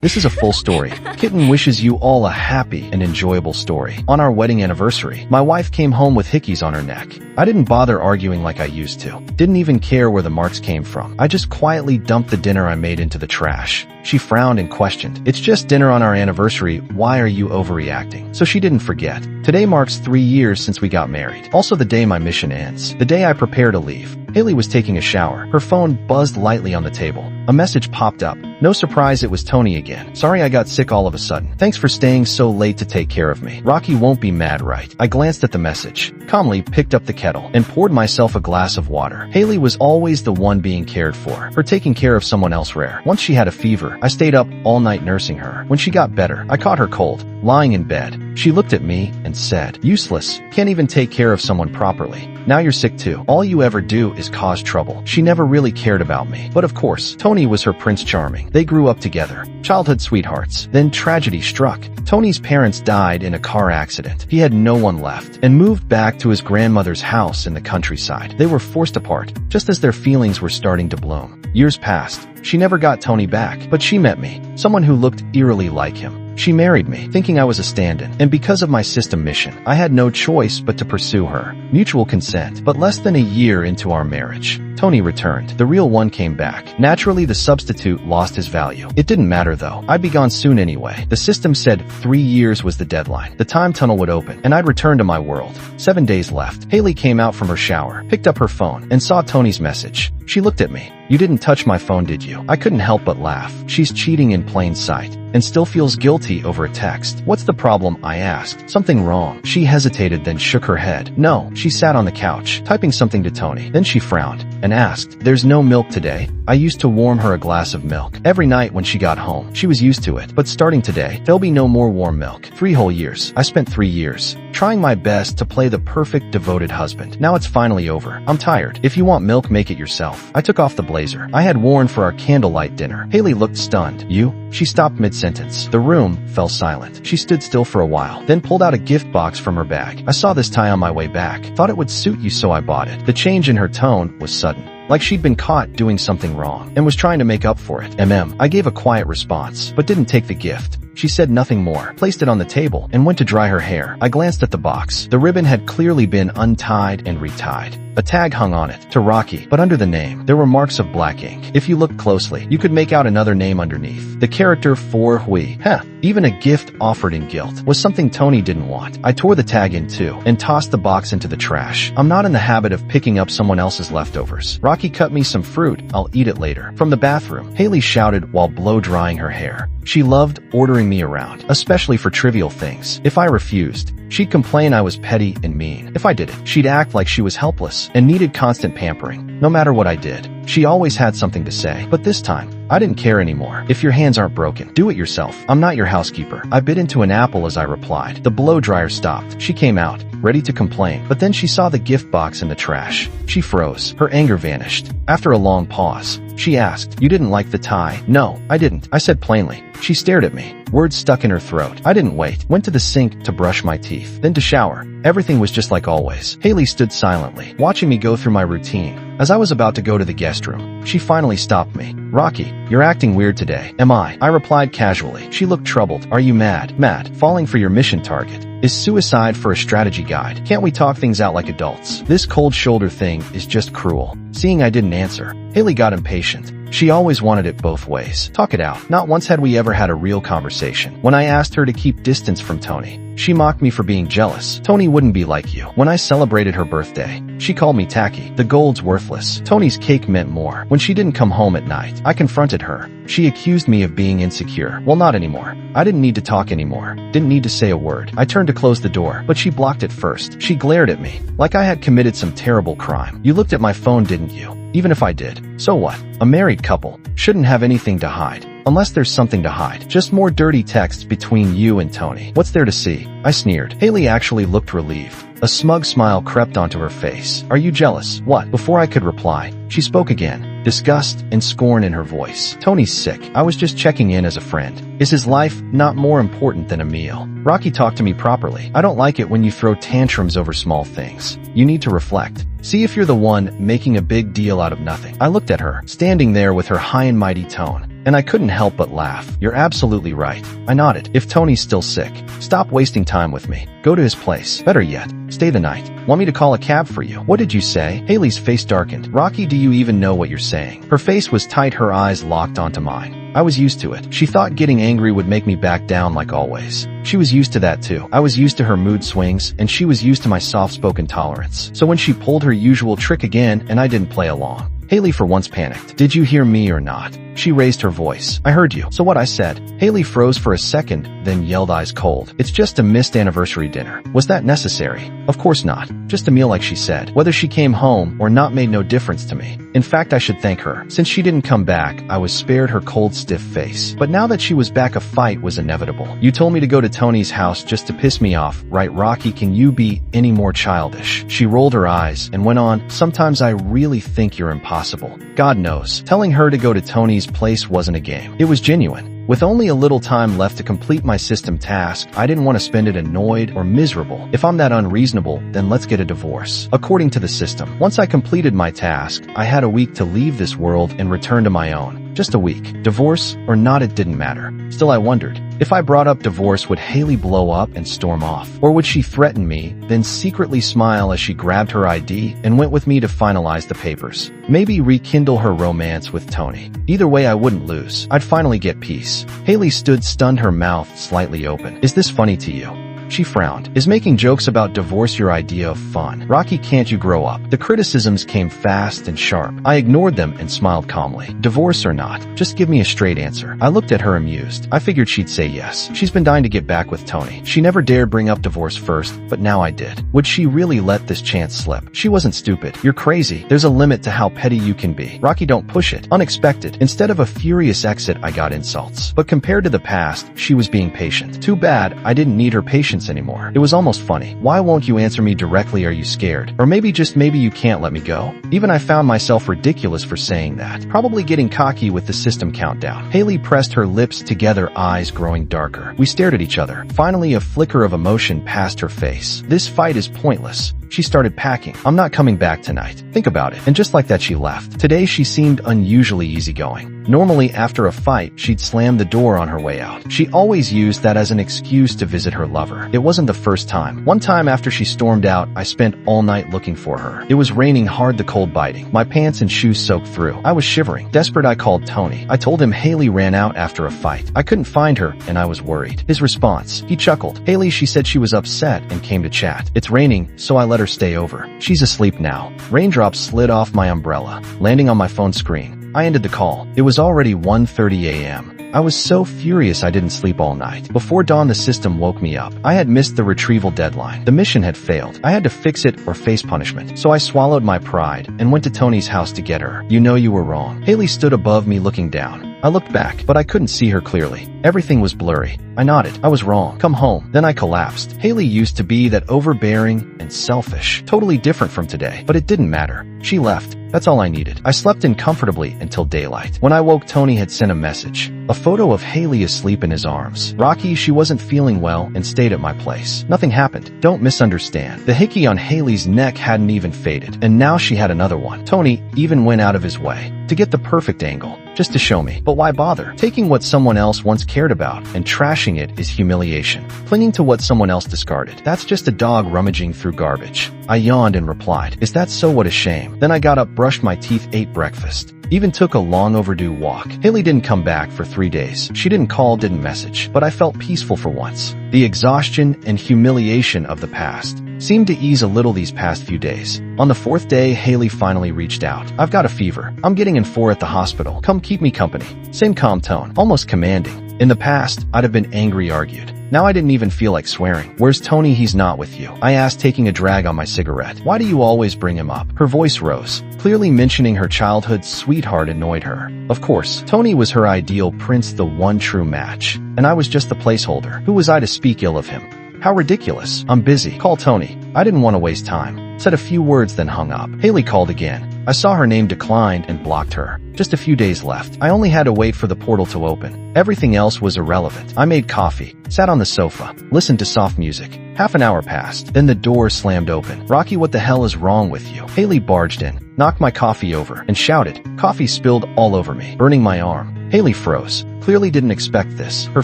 This is a full story. Kitten wishes you all a happy and enjoyable story. On our wedding anniversary, my wife came home with hickeys on her neck. I didn't bother arguing like I used to. Didn't even care where the marks came from. I just quietly dumped the dinner I made into the trash. She frowned and questioned, "It's just dinner on our anniversary. Why are you overreacting?" So she didn't forget. Today marks 3 years since we got married. Also the day my mission ends. The day I prepare to leave. Haley was taking a shower. Her phone buzzed lightly on the table. A message popped up. No surprise, it was Tony again. "Sorry I got sick all of a sudden. Thanks for staying so late to take care of me. Rocky won't be mad, right?" I glanced at the message, calmly picked up the kettle, and poured myself a glass of water. Haley was always the one being cared for. Her taking care of someone else rare. Once she had a fever, I stayed up all night nursing her. When she got better, I caught her cold, lying in bed. She looked at me and said, "Useless. Can't even take care of someone properly. Now you're sick too. All you ever do is cause trouble." She never really cared about me. But of course, Tony was her Prince Charming. They grew up together. Childhood sweethearts. Then tragedy struck. Tony's parents died in a car accident. He had no one left and moved back to his grandmother's house in the countryside. They were forced apart, just as their feelings were starting to bloom. Years passed. She never got Tony back, but she met me, someone who looked eerily like him. She married me, thinking I was a stand-in, and because of my system mission, I had no choice but to pursue her. Mutual consent, but less than a year into our marriage, Tony returned. The real one came back. Naturally, the substitute lost his value. It didn't matter though. I'd be gone soon anyway. The system said 3 years was the deadline. The time tunnel would open, and I'd return to my world. 7 days left. Haley came out from her shower, picked up her phone, and saw Tony's message. She looked at me. "You didn't touch my phone, did you?" I couldn't help but laugh. She's cheating in plain sight, and still feels guilty over a text. "What's the problem?" I asked. "Something wrong?" She hesitated, then shook her head. "No." She sat on the couch, typing something to Tony. Then she frowned and asked, "There's no milk today?" I used to warm her a glass of milk every night when she got home. She was used to it. But starting today, there'll be no more warm milk. 3 whole years. I spent 3 years trying my best to play the perfect devoted husband. Now it's finally over. I'm tired. If you want milk, make it yourself. I took off the blazer I had worn for our candlelight dinner. Haley looked stunned. "You?" She stopped mid-sentence. The room fell silent. She stood still for a while, then pulled out a gift box from her bag. "I saw this tie on my way back. Thought it would suit you, so I bought it." The change in her tone was sudden, like she'd been caught doing something wrong and was trying to make up for it. I gave a quiet response, but didn't take the gift. She said nothing more, placed it on the table, and went to dry her hair. I glanced at the box. The ribbon had clearly been untied and retied. A tag hung on it, to Rocky, but under the name, there were marks of black ink. If you looked closely, you could make out another name underneath. The character for Hui. Even a gift offered in guilt was something Tony didn't want. I tore the tag in two and tossed the box into the trash. I'm not in the habit of picking up someone else's leftovers. "Rocky cut me some fruit. I'll eat it later." From the bathroom, Haley shouted while blow-drying her hair. She loved ordering me around, especially for trivial things. If I refused, she'd complain I was petty and mean. If I did it, she'd act like she was helpless and needed constant pampering. No matter what I did, she always had something to say. But this time, I didn't care anymore. "If your hands aren't broken, do it yourself. I'm not your housekeeper." I bit into an apple as I replied. The blow dryer stopped. She came out, ready to complain, but then she saw the gift box in the trash. She froze. Her anger vanished. After a long pause, she asked, "You didn't like the tie?" "No, I didn't," I said plainly. She stared at me, words stuck in her throat. I didn't wait. Went to the sink to brush my teeth, then to shower. Everything was just like always. Haley stood silently, watching me go through my routine. As I was about to go to the guest room, she finally stopped me. "Rocky, you're acting weird today." "Am I?" I replied casually. She looked troubled. "Are you mad?" "Mad. Falling for your mission target. Is suicide for a strategy guide. Can't we talk things out like adults? This cold shoulder thing is just cruel." Seeing I didn't answer, Haley got impatient. She always wanted it both ways. Talk it out. Not once had we ever had a real conversation. When I asked her to keep distance from Tony, she mocked me for being jealous. "Tony wouldn't be like you." When I celebrated her birthday, she called me tacky. The gold's worthless. Tony's cake meant more. When she didn't come home at night, I confronted her. She accused me of being insecure. Well, not anymore. I didn't need to talk anymore. Didn't need to say a word. I turned to close the door, but she blocked it first. She glared at me, like I had committed some terrible crime. "You looked at my phone, didn't you?" "Even if I did, so what? A married couple shouldn't have anything to hide. Unless there's something to hide. Just more dirty texts between you and Tony. What's there to see?" I sneered. Haley actually looked relieved. A smug smile crept onto her face. "Are you jealous?" "What?" Before I could reply, she spoke again. Disgust and scorn in her voice. "Tony's sick. I was just checking in as a friend. Is his life not more important than a meal?" "Rocky, talk to me properly. I don't like it when you throw tantrums over small things. You need to reflect. See if you're the one making a big deal out of nothing." I looked at her, standing there with her high and mighty tone. and I couldn't help but laugh. You're absolutely right. I nodded. If Tony's still sick, stop wasting time with me. Go to his place. Better yet, stay the night. Want me to call a cab for you? What did you say? Haley's face darkened. Rocky, do you even know what you're saying? Her face was tight, her eyes locked onto mine. I was used to it. She thought getting angry would make me back down like always. She was used to that too. I was used to her mood swings, and she was used to my soft-spoken tolerance. So when she pulled her usual trick again and I didn't play along, Haley for once panicked. Did you hear me or not? She raised her voice. I heard you. So what? I said. Haley froze for a second, then yelled eyes cold. It's just a missed anniversary dinner. Was that necessary? Of course not. Just a meal like she said. Whether she came home or not made no difference to me. In fact, I should thank her. Since she didn't come back, I was spared her cold, stiff face. But now that she was back, a fight was inevitable. You told me to go to Tony's house just to piss me off, right, Rocky? Can you be any more childish? She rolled her eyes and went on, sometimes I really think you're impossible. God knows. Telling her to go to Tony's place wasn't a game. It was genuine. With only a little time left to complete my system task, I didn't want to spend it annoyed or miserable. If I'm that unreasonable, then let's get a divorce. According to the system, once I completed my task, I had a week to leave this world and return to my own. Just a week. Divorce or not, it didn't matter. Still, I wondered, if I brought up divorce, would Haley blow up and storm off? Or would she threaten me, then secretly smile as she grabbed her ID and went with me to finalize the papers? Maybe rekindle her romance with Tony. Either way, I wouldn't lose. I'd finally get peace. Haley stood stunned, her mouth slightly open. Is this funny to you? She frowned. Is making jokes about divorce your idea of fun? Rocky, can't you grow up? The criticisms came fast and sharp. I ignored them and smiled calmly. Divorce or not, just give me a straight answer. I looked at her amused. I figured she'd say yes. She's been dying to get back with Tony. She never dared bring up divorce first, but now I did. Would she really let this chance slip? She wasn't stupid. You're crazy. There's a limit to how petty you can be. Rocky, don't push it. Unexpected. Instead of a furious exit, I got insults. But compared to the past, she was being patient. Too bad I didn't need her patience anymore. It was almost funny. Why won't you answer me directly? Are you scared? Or maybe, just maybe, you can't let me go? Even I found myself ridiculous for saying that. Probably getting cocky with the system countdown. Haley pressed her lips together, eyes growing darker. We stared at each other. Finally, a flicker of emotion passed her face. This fight is pointless. She started packing. I'm not coming back tonight. Think about it. And just like that, she left. Today, she seemed unusually easygoing. Normally, after a fight, she'd slam the door on her way out. She always used that as an excuse to visit her lover. It wasn't the first time. One time after she stormed out, I spent all night looking for her. It was raining hard, the cold biting. My pants and shoes soaked through. I was shivering. Desperate, I called Tony. I told him Haley ran out after a fight. I couldn't find her, and I was worried. His response? He chuckled. Haley, she said she was upset and came to chat. It's raining, so I let her stay over. She's asleep now. Raindrops slid off my umbrella, landing on my phone screen. I ended the call. It was already 1:30 a.m. I was so furious I didn't sleep all night. Before dawn, the system woke me up. I had missed the retrieval deadline. The mission had failed. I had to fix it or face punishment. So I swallowed my pride and went to Tony's house to get her. You know you were wrong. Haley stood above me looking down. I looked back, but I couldn't see her clearly. Everything was blurry. I nodded. I was wrong. Come home. Then I collapsed. Haley used to be that overbearing and selfish. Totally different from today. But it didn't matter. She left. That's all I needed. I slept in comfortably until daylight. When I woke, Tony had sent a message. A photo of Haley asleep in his arms. Rocky, she wasn't feeling well and stayed at my place. Nothing happened. Don't misunderstand. The hickey on Haley's neck hadn't even faded. And now she had another one. Tony even went out of his way to get the perfect angle, just to show me. But why bother? Taking what someone else once cared about and trashing it is humiliation. Clinging to what someone else discarded, that's just a dog rummaging through garbage. I yawned and replied, is that so? What a shame. Then I got up, brushed my teeth, ate breakfast. Even took a long overdue walk. Haley didn't come back for 3 days. She didn't call, didn't message, but I felt peaceful for once. The exhaustion and humiliation of the past seemed to ease a little these past few days. On the 4th day, Haley finally reached out. I've got a fever. I'm getting in 4 at the hospital. Come keep me company. Same calm tone, almost commanding. In the past, I'd have been angry, argued. Now I didn't even feel like swearing. Where's Tony? He's not with you. I asked, taking a drag on my cigarette. Why do you always bring him up? Her voice rose. Clearly mentioning her childhood sweetheart annoyed her. Of course, Tony was her ideal prince, the one true match. And I was just the placeholder. Who was I to speak ill of him? How ridiculous. I'm busy. Call Tony. I didn't want to waste time. Said a few words, then hung up. Haley called again. I saw her name declined and blocked her. Just a few days left. I only had to wait for the portal to open. Everything else was irrelevant. I made coffee, sat on the sofa, listened to soft music. Half an hour passed. Then the door slammed open. Rocky, what the hell is wrong with you? Haley barged in, knocked my coffee over, and shouted. Coffee spilled all over me, burning my arm. Haley froze. Clearly didn't expect this. Her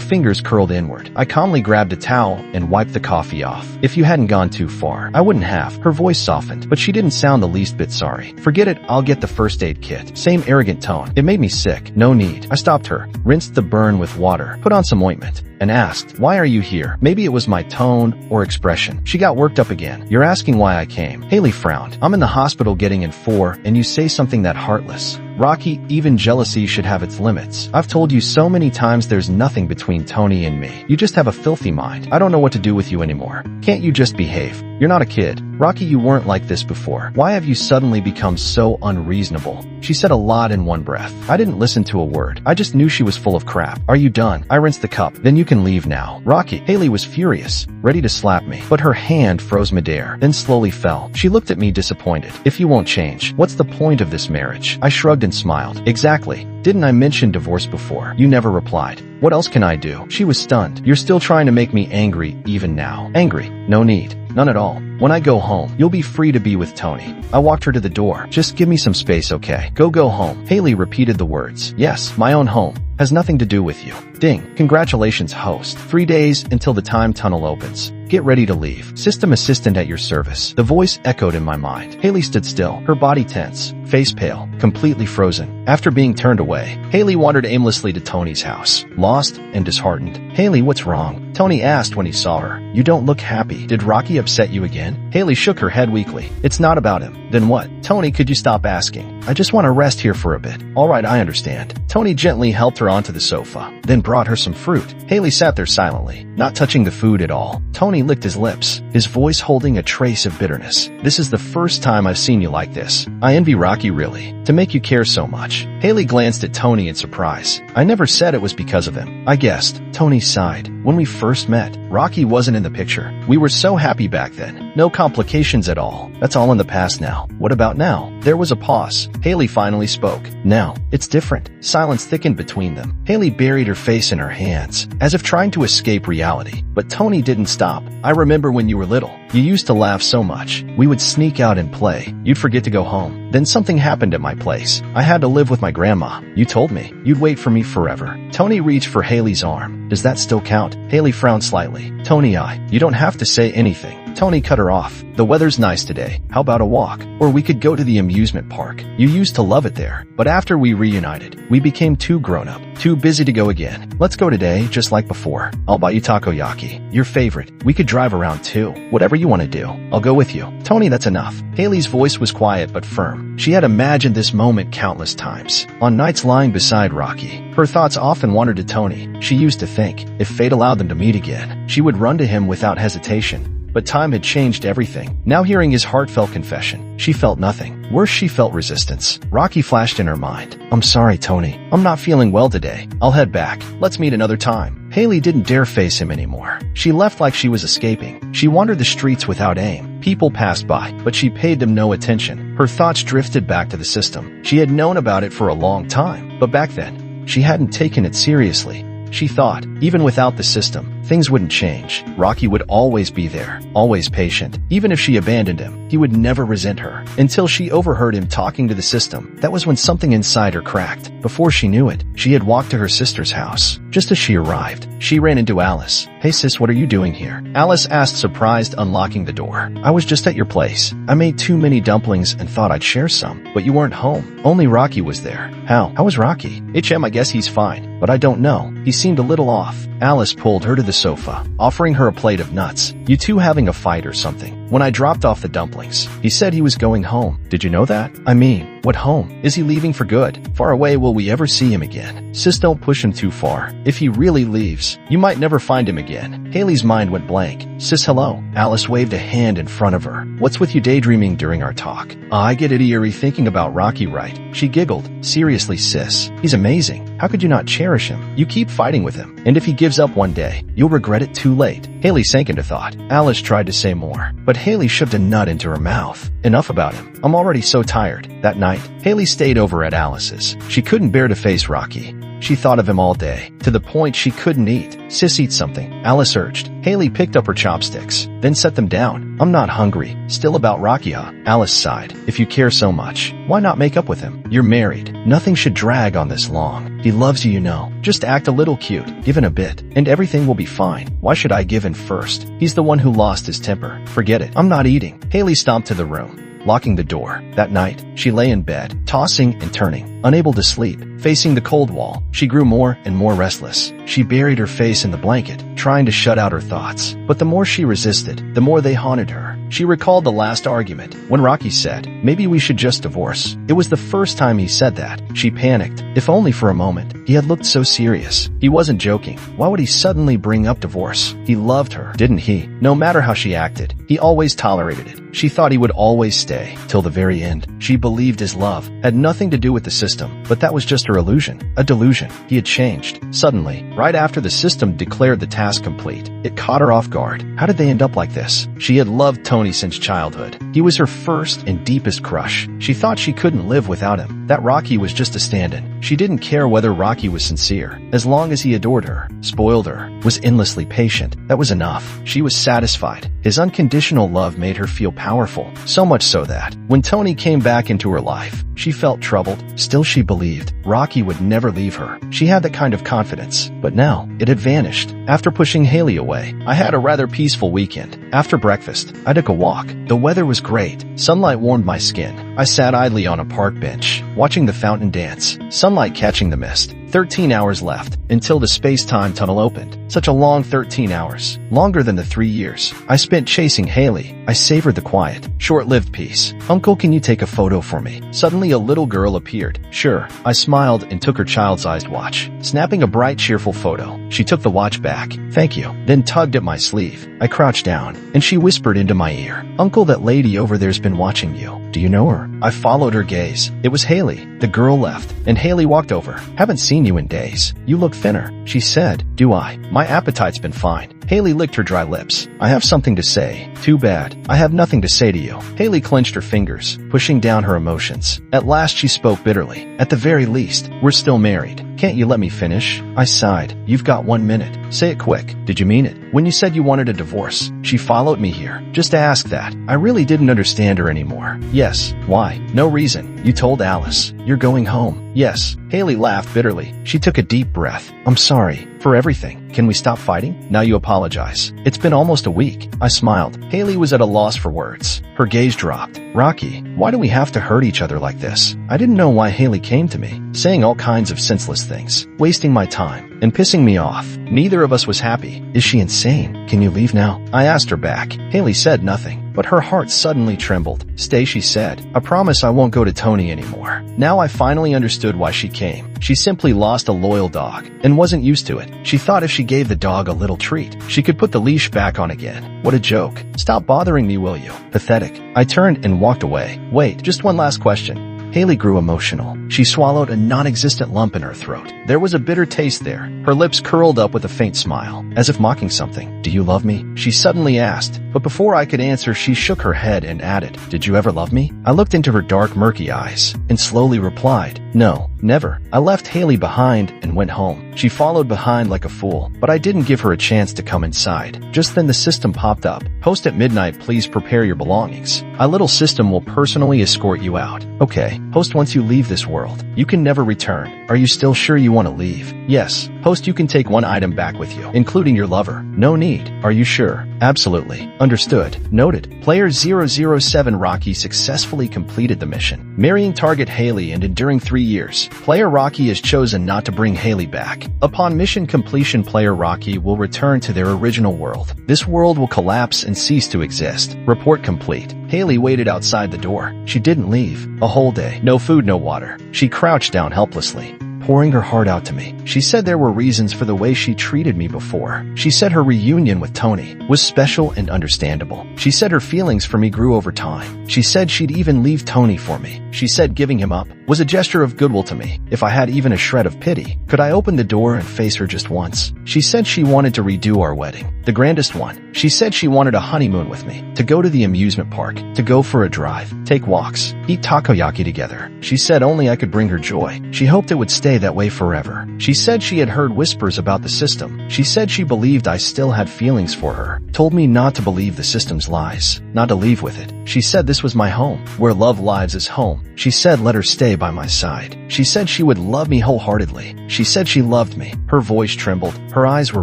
fingers curled inward. I calmly grabbed a towel and wiped the coffee off. If you hadn't gone too far, I wouldn't have. Her voice softened, but she didn't sound the least bit sorry. Forget it, I'll get the first aid kit. Same arrogant tone. It made me sick. No need. I stopped her, rinsed the burn with water, put on some ointment, and asked, "Why are you here?" Maybe it was my tone or expression. She got worked up again. "You're asking why I came." Haley frowned. "I'm in the hospital getting in for, and you say something that heartless." Rocky, even jealousy should have its limits. I've told you so many times there's nothing between Tony and me. You just have a filthy mind. I don't know what to do with you anymore. Can't you just behave? You're not a kid. Rocky, you weren't like this before. Why have you suddenly become so unreasonable? She said a lot in one breath. I didn't listen to a word. I just knew she was full of crap. Are you done? I rinsed the cup. Then you can leave now. Rocky. Haley was furious, ready to slap me, but her hand froze midair, then slowly fell. She looked at me disappointed. "If you won't change, what's the point of this marriage?" I shrugged and smiled. "Exactly. Didn't I mention divorce before?" You never replied. "What else can I do?" She was stunned. "You're still trying to make me angry even now." "Angry? No need. None at all. When I go home, you'll be free to be with Tony." I walked her to the door. "Just give me some space, okay? Go home." Haley repeated the words. "Yes, my own home. Has nothing to do with you." Ding. "Congratulations, host. 3 days until the time tunnel opens. Get ready to leave. System assistant at your service." The voice echoed in my mind. Haley stood still, her body tense, face pale, completely frozen. After being turned away, Haley wandered aimlessly to Tony's house, lost and disheartened. "Haley, what's wrong?" Tony asked when he saw her. "You don't look happy. Did Rocky upset you again?" Haley shook her head weakly. "It's not about him." "Then what?" "Tony, could you stop asking? I just want to rest here for a bit." "All right, I understand." Tony gently helped her onto the sofa, then brought her some fruit. Haley sat there silently, not touching the food at all. Tony licked his lips, his voice holding a trace of bitterness. "This is the first time I've seen you like this. I envy Rocky, really, to make you care so much." Haley glanced at Tony in surprise. "I never said it was because of him. I guessed." Tony sighed. "When we first met, Rocky wasn't in the picture. We were so happy back then. No complications at all. That's all in the past now. What about now?" There was a pause. Haley finally spoke. "Now, it's different." Silence thickened between them. Haley buried her face in her hands, as if trying to escape reality. But Tony didn't stop. "I remember when you were little. You used to laugh so much. We would sneak out and play. You'd forget to go home. Then something happened at my place. I had to live with my grandma. You told me you'd wait for me forever." Tony reached for Haley's arm. "Does that still count?" Haley frowned slightly. "Tony, you don't have to say anything." Tony cut her off. "The weather's nice today. How about a walk? Or we could go to the amusement park. You used to love it there. But after we reunited, we became too grown up, too busy to go again. Let's go today, just like before. I'll buy you takoyaki, your favorite. We could drive around too. Whatever you want to do, I'll go with you." "Tony, that's enough." Haley's voice was quiet but firm. She had imagined this moment countless times. On nights lying beside Rocky, her thoughts often wandered to Tony. She used to think, if fate allowed them to meet again, she would run to him without hesitation. But time had changed everything. Now hearing his heartfelt confession, she felt nothing. Worse, she felt resistance. Rocky flashed in her mind. "I'm sorry, Tony. I'm not feeling well today. I'll head back. Let's meet another time." Haley didn't dare face him anymore. She left like she was escaping. She wandered the streets without aim. People passed by, but she paid them no attention. Her thoughts drifted back to the system. She had known about it for a long time, but back then, she hadn't taken it seriously. She thought, even without the system, things wouldn't change. Rocky would always be there, always patient. Even if she abandoned him, he would never resent her. Until she overheard him talking to the system. That was when something inside her cracked. Before she knew it, she had walked to her sister's house. Just as she arrived, she ran into Alice. "Hey sis, what are you doing here?" Alice asked, surprised, unlocking the door. "I was just at your place. I made too many dumplings and thought I'd share some, but you weren't home. Only Rocky was there." How was Rocky?" I guess he's fine, but I don't know. He seemed a little off." Alice pulled her to the sofa, offering her a plate of nuts. "You two having a fight or something?" "When I dropped off the dumplings, he said he was going home." "Did you know that?" "I mean, what home? Is he leaving for good? Far away, will we ever see him again?" "Sis, don't push him too far. If he really leaves, you might never find him again." Haley's mind went blank. "Sis, hello." Alice waved a hand in front of her. "What's with you daydreaming during our talk?" "I get itty-eerie thinking about Rocky, right?" She giggled. "Seriously, sis, he's amazing. How could you not cherish him? You keep fighting with him, and if he gives up one day, you'll regret it too late." Haley sank into thought. Alice tried to say more, but Haley shoved a nut into her mouth. "Enough about him. I'm already so tired." That night, Haley stayed over at Alice's. She couldn't bear to face Rocky. She thought of him all day, to the point she couldn't eat. Sis, eat something, Alice urged. Haley picked up her chopsticks, then set them down. I'm not hungry. Still about Rocky, huh? Alice sighed. If you care so much, why not make up with him? You're married. Nothing should drag on this long. He loves you, you know. Just act a little cute, give in a bit, and everything will be fine. Why should I give in first? He's the one who lost his temper. Forget it. I'm not eating. Haley stomped to the room, locking the door. That night, she lay in bed, tossing and turning, unable to sleep. Facing the cold wall, she grew more and more restless. She buried her face in the blanket, trying to shut out her thoughts. But the more she resisted, the more they haunted her. She recalled the last argument, when Rocky said, maybe we should just divorce. It was the first time he said that. She panicked, if only for a moment. He had looked so serious. He wasn't joking. Why would he suddenly bring up divorce? He loved her, didn't he? No matter how she acted, he always tolerated it. She thought he would always stay, till the very end. She believed his love had nothing to do with the system, but that was just her illusion, a delusion. He had changed. Suddenly, right after the system declared the task complete, it caught her off guard. How did they end up like this? She had loved Tony since childhood. He was her first and deepest crush. She thought she couldn't live without him. That Rocky was just a stand-in. She didn't care whether Rocky was sincere. As long as he adored her, spoiled her, was endlessly patient, that was enough. She was satisfied. His unconditional love made her feel powerful, so much so that, when Tony came back into her life, she felt troubled. Still, she believed Rocky would never leave her. She had that kind of confidence, but now, it had vanished. After pushing Haley away, I had a rather peaceful weekend. After breakfast, I took a walk. The weather was great. Sunlight warmed my skin. I sat idly on a park bench, watching the fountain dance, sunlight catching the mist. 13 hours left, until the space-time tunnel opened. Such a long 13 hours. Longer than the 3 years I spent chasing Haley. I savored the quiet, short-lived peace. Uncle, can you take a photo for me? Suddenly a little girl appeared. Sure. I smiled and took her child-sized watch, snapping a bright, cheerful photo. She took the watch back. Thank you. Then tugged at my sleeve. I crouched down, and she whispered into my ear, Uncle, that lady over there's been watching you. Do you know her? I followed her gaze. It was Haley. The girl left, and Haley walked over. Haven't seen you in days. You look thinner, she said. Do I? My appetite's been fine. Haley licked her dry lips. I have something to say. Too bad. I have nothing to say to you. Haley clenched her fingers, pushing down her emotions. At last she spoke bitterly. At the very least, we're still married. Can't you let me finish? I sighed. You've got 1 minute. Say it quick. Did you mean it? When you said you wanted a divorce, she followed me here, just to ask that. I really didn't understand her anymore. Yes. Why? No reason. You told Alice. You're going home. Yes. Haley laughed bitterly. She took a deep breath. I'm sorry. For everything. Can we stop fighting? Now you apologize. It's been almost a week. I smiled. Haley was at a loss for words. Her gaze dropped. Rocky, why do we have to hurt each other like this? I didn't know why Haley came to me, saying all kinds of senseless things, wasting my time, and pissing me off. Neither of us was happy. Is she insane? Can you leave now? I asked her back. Haley said nothing, but her heart suddenly trembled. Stay, she said. I promise I won't go to Tony anymore. Now I finally understood why she came. She simply lost a loyal dog, and wasn't used to it. She thought if she gave the dog a little treat, she could put the leash back on again. What a joke. Stop bothering me, will you? Pathetic. I turned and walked away. Wait, just one last question. Haley grew emotional. She swallowed a non-existent lump in her throat. There was a bitter taste there. Her lips curled up with a faint smile, as if mocking something. Do you love me? She suddenly asked, but before I could answer, she shook her head and added, Did you ever love me? I looked into her dark, murky eyes, and slowly replied, No, never. I left Haley behind and went home. She followed behind like a fool, but I didn't give her a chance to come inside. Just then the system popped up. Post at midnight, please prepare your belongings. A little system will personally escort you out. Okay. Post, once you leave this world, you can never return. Are you still sure you want to leave? Yes. Post, you can take one item back with you, including your lover. No need. Are you sure? Absolutely. Understood. Noted. Player 007 Rocky successfully completed the mission, marrying target Haley and enduring 3 years. Player Rocky has chosen not to bring Haley back. Upon mission completion, player Rocky will return to their original world. This world will collapse and cease to exist. Report complete. Haley waited outside the door. She didn't leave. A whole day. No food, no water. She crouched down helplessly, pouring her heart out to me. She said there were reasons for the way she treated me before. She said her reunion with Tony was special and understandable. She said her feelings for me grew over time. She said she'd even leave Tony for me. She said giving him up was a gesture of goodwill to me. If I had even a shred of pity, could I open the door and face her just once? She said she wanted to redo our wedding, the grandest one. She said she wanted a honeymoon with me, to go to the amusement park, to go for a drive, take walks. eat takoyaki together. She said only I could bring her joy. She hoped it would stay that way forever. She said she had heard whispers about the system. She said she believed I still had feelings for her. Told me not to believe the system's lies, not to leave with it. She said this was my home, where love lives is home. She said let her stay by my side. She said she would love me wholeheartedly. She said she loved me. Her voice trembled. Her eyes were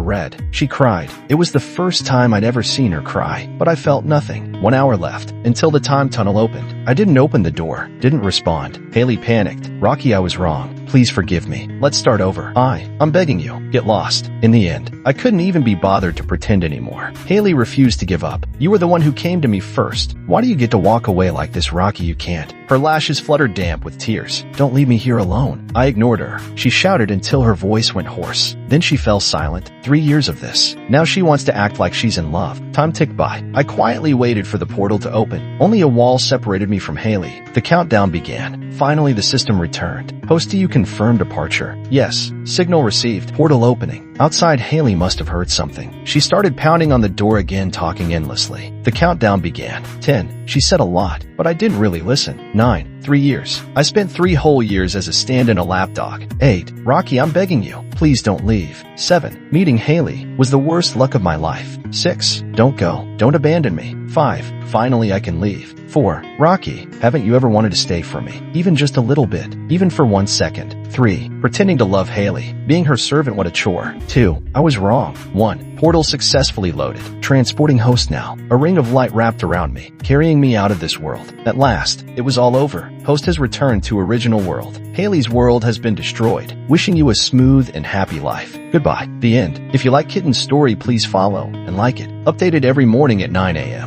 red. She cried. It was the first time I'd ever seen her cry, but I felt nothing. 1 hour left, until the time tunnel opened. I didn't open the door, didn't respond. Haley panicked. Rocky, I was wrong. Please forgive me. Let's start over. I'm begging you. Get lost. In the end, I couldn't even be bothered to pretend anymore. Haley refused to give up. You were the one who came to me first. Why do you get to walk away like this, Rocky? You can't. Her lashes fluttered damp with tears. Don't leave me here alone. I ignored her. She shouted until her voice went hoarse. Then she fell silent. 3 years of this. Now she wants to act like she's in love. Time ticked by. I quietly waited for the portal to open. Only a wall separated me from Haley. The countdown began. Finally, the system returned. Post to you confirmed departure. Yes. Signal received. Portal opening. Outside, Haley must have heard something. She started pounding on the door again, talking endlessly. The countdown began. 10. She said a lot, but I didn't really listen. 9. 3 years. I spent 3 whole years as a stand-in a lapdog. 8. Rocky, I'm begging you. Please don't leave. 7. Meeting Haley was the worst luck of my life. 6. Don't go. Don't abandon me. 5. Finally, I can leave. 4. Rocky, haven't you ever wanted to stay for me? Even just a little bit. Even for 1 second. 3. Pretending to love Haley. Being her servant, what a chore. 2. I was wrong. 1. Portal successfully loaded. Transporting host now. A ring of light wrapped around me, carrying me out of this world. At last, it was all over. Host has returned to original world. Haley's world has been destroyed. Wishing you a smooth and happy life. Goodbye. The end. If you like Kitten's story, please follow and like it. Updated every morning at 9 a.m.